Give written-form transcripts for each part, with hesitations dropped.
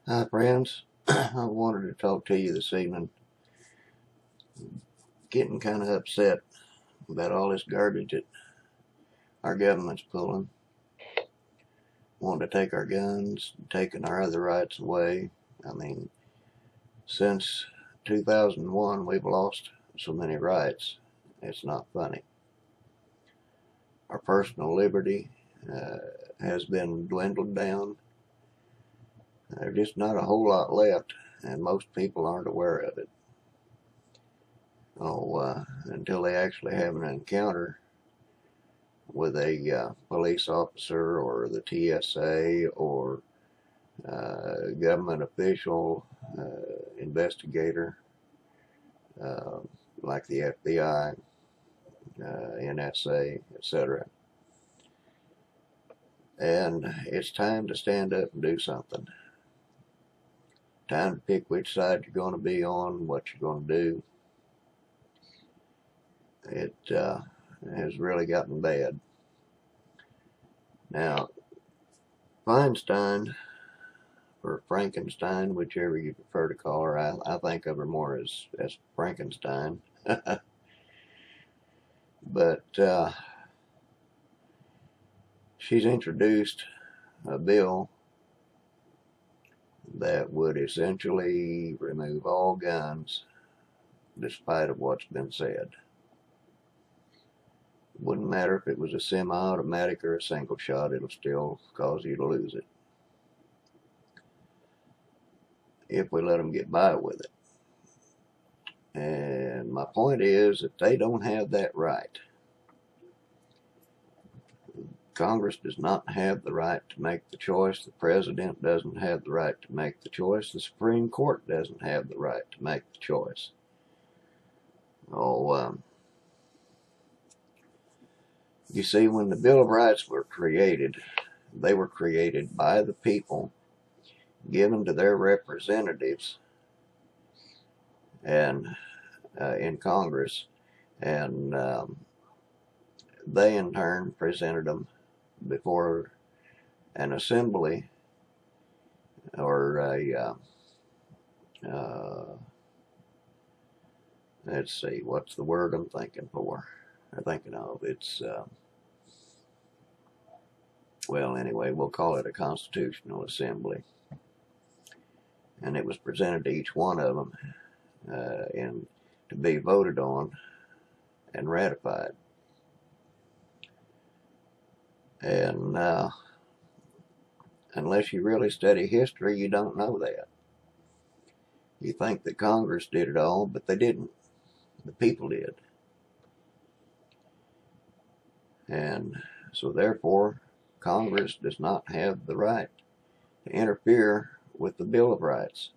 Hi friends, I wanted to talk to you this evening. Getting kind of upset about all this garbage that our government's pulling. Wanting to take our guns, taking our other rights away. I mean, since 2001 we've lost so many rights, it's not funny. Our personal liberty has been dwindled down. There's just not a whole lot left, and most people aren't aware of it. Until they actually have an encounter with a police officer or the TSA or government official, investigator, like the FBI, NSA, etc. And it's time to stand up and do something. Time to pick which side you're going to be on, what you're going to do. It has really gotten bad. Now, Feinstein, or Frankenstein, whichever you prefer to call her, I think of her more as Frankenstein. But she's introduced a bill that would essentially remove all guns, despite of what's been said. Wouldn't matter if it was a semi-automatic or a single shot, it'll still cause you to lose it if we let them get by with it. And my point is that they don't have that right. Congress does not have the right to make the choice. The President doesn't have the right to make the choice. The Supreme Court doesn't have the right to make the choice. You see, when the Bill of Rights were created, they were created by the people, given to their representatives and in Congress, and they in turn presented them before an assembly or a let's see, what's the word I'm thinking of? It's well, anyway, we'll call it a constitutional assembly. And it was presented to each one of them and to be voted on and ratified. And unless you really study history, you don't know that. You think that Congress did it all, but they didn't. The people did. And so therefore, Congress does not have the right to interfere with the Bill of Rights.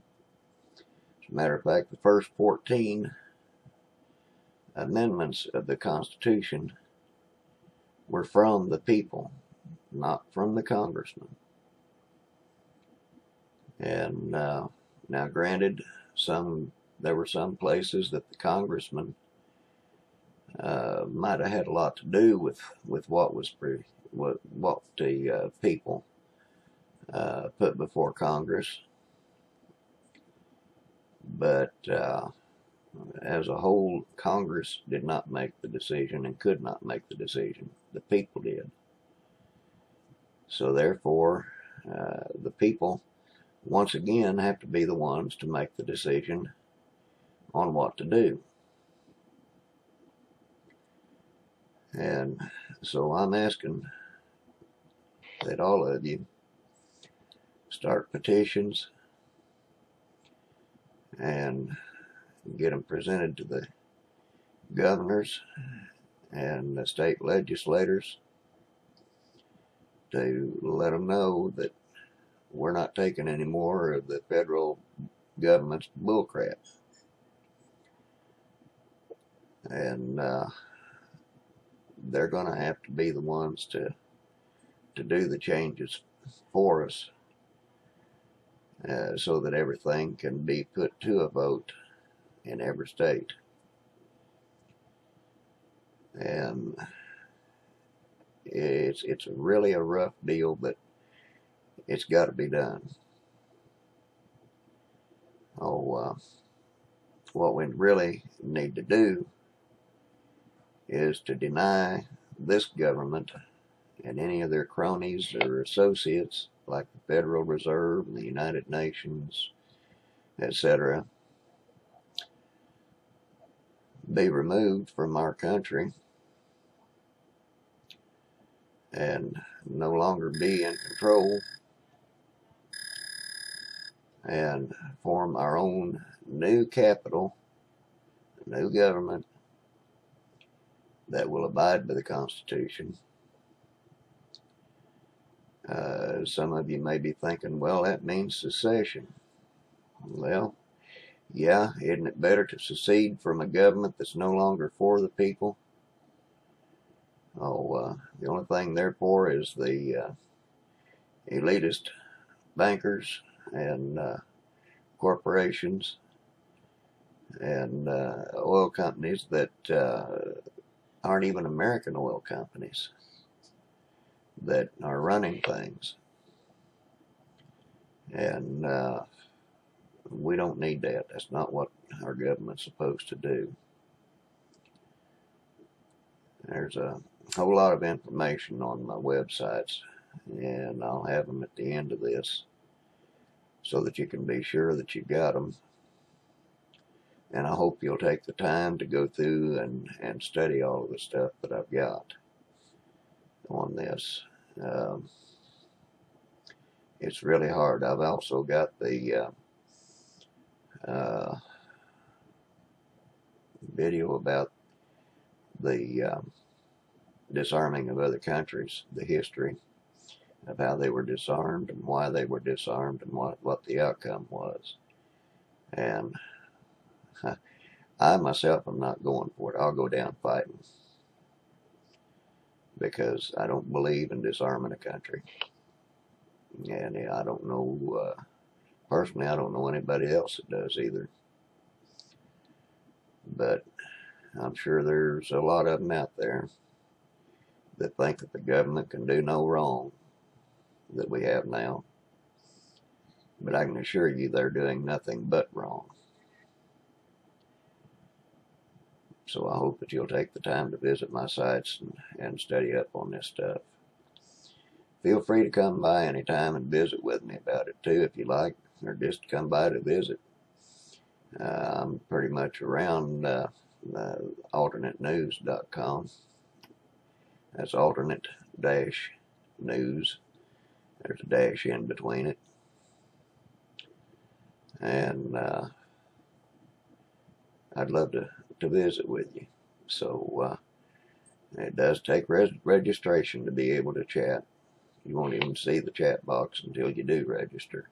As a matter of fact, the first 14 amendments of the Constitution were from the people, not from the congressman. And now granted, there were some places that the congressman might have had a lot to do with what the people put before Congress, but as a whole, Congress did not make the decision and could not make the decision. The people did. So therefore, the people once again have to be the ones to make the decision on what to do. And so I'm asking that all of you start petitions and get them presented to the governors and the state legislators to let them know that we're not taking any more of the federal government's bullcrap. And they're going to have to be the ones to do the changes for us, so that everything can be put to a vote in every state. And it's really a rough deal, but it's got to be done. what we really need to do is to deny this government and any of their cronies or associates, like the Federal Reserve and the United Nations, etc., be removed from our country and no longer be in control, and form our own new capital, new government that will abide by the Constitution. Some of you may be thinking, well, that means secession. Well, yeah, isn't it better to secede from a government that's no longer for the people? The only thing therefore is the elitist bankers and corporations and oil companies that aren't even American oil companies that are running things. And we don't need that. That's not what our government's supposed to do. There's a whole lot of information on my websites, and I'll have them at the end of this so that you can be sure that you got them. And I hope you'll take the time to go through and study all of the stuff that I've got on this. It's really hard. I've also got the video about the disarming of other countries, the history of how they were disarmed and why they were disarmed and what the outcome was. And I myself am not going for it. I'll go down fighting because I don't believe in disarming a country. And I don't know, personally, I don't know anybody else that does either. But I'm sure there's a lot of them out there that think that the government can do no wrong that we have now. But I can assure you they're doing nothing but wrong. So I hope that you'll take the time to visit my sites and study up on this stuff. Feel free to come by anytime and visit with me about it too if you like, or just come by to visit. I'm pretty much around alternatenews.com. That's alternate-news. There's a dash in between it. And I'd love to visit with you. So it does take registration to be able to chat. You won't even see the chat box until you do register.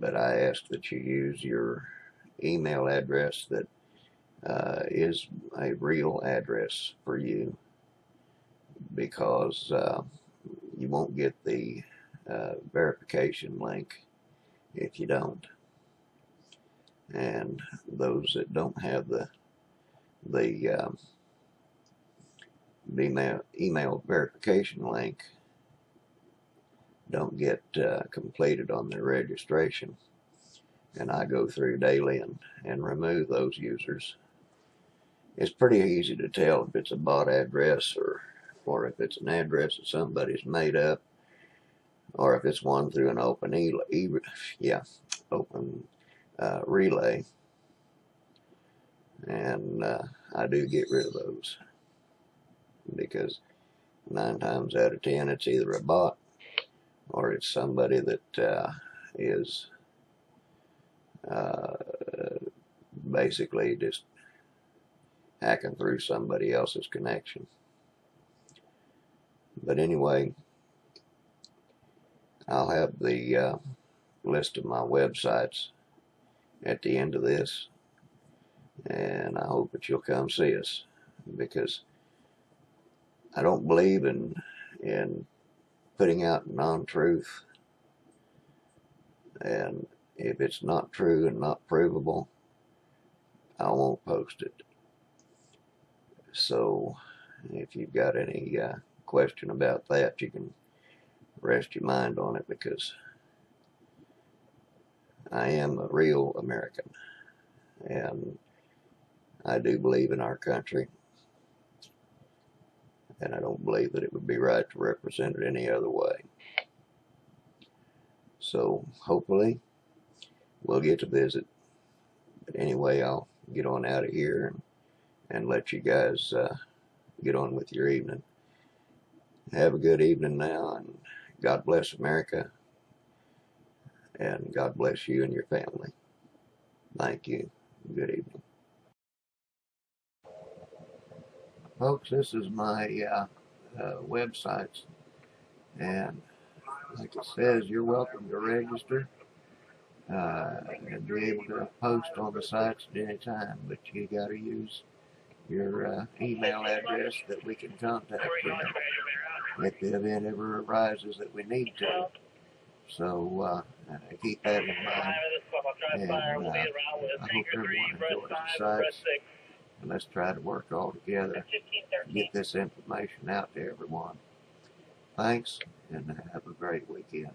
But I ask that you use your email address that is a real address for you, because you won't get the verification link if you don't. And those that don't have the email verification link don't get completed on their registration. And I go through daily and remove those users. It's pretty easy to tell if it's a bot address or if it's an address that somebody's made up, or if it's one through an open relay. And I do get rid of those, because 9 times out of 10 it's either a bot or it's somebody that is basically just hacking through somebody else's connection. But anyway, I'll have the list of my websites at the end of this, and I hope that you'll come see us, because I don't believe in putting out non-truth, and if it's not true and not provable, I won't post it. So if you've got any question about that, you can rest your mind on it, because I am a real American, and I do believe in our country, and I don't believe that it would be right to represent it any other way. So hopefully we'll get to visit. But anyway, I'll get on out of here and let you guys get on with your evening. Have a good evening now, and God bless America, and God bless you and your family. Thank you. Good evening. Folks, this is my websites, and like it says, you're welcome to register and be able to post on the sites at any time, but you got to use your email address that we can contact you if the event ever arises that we need to. So keep that in mind, and I hope everyone enjoys the sites, and let's try to work all together to get this information out to everyone. Thanks, and have a great weekend.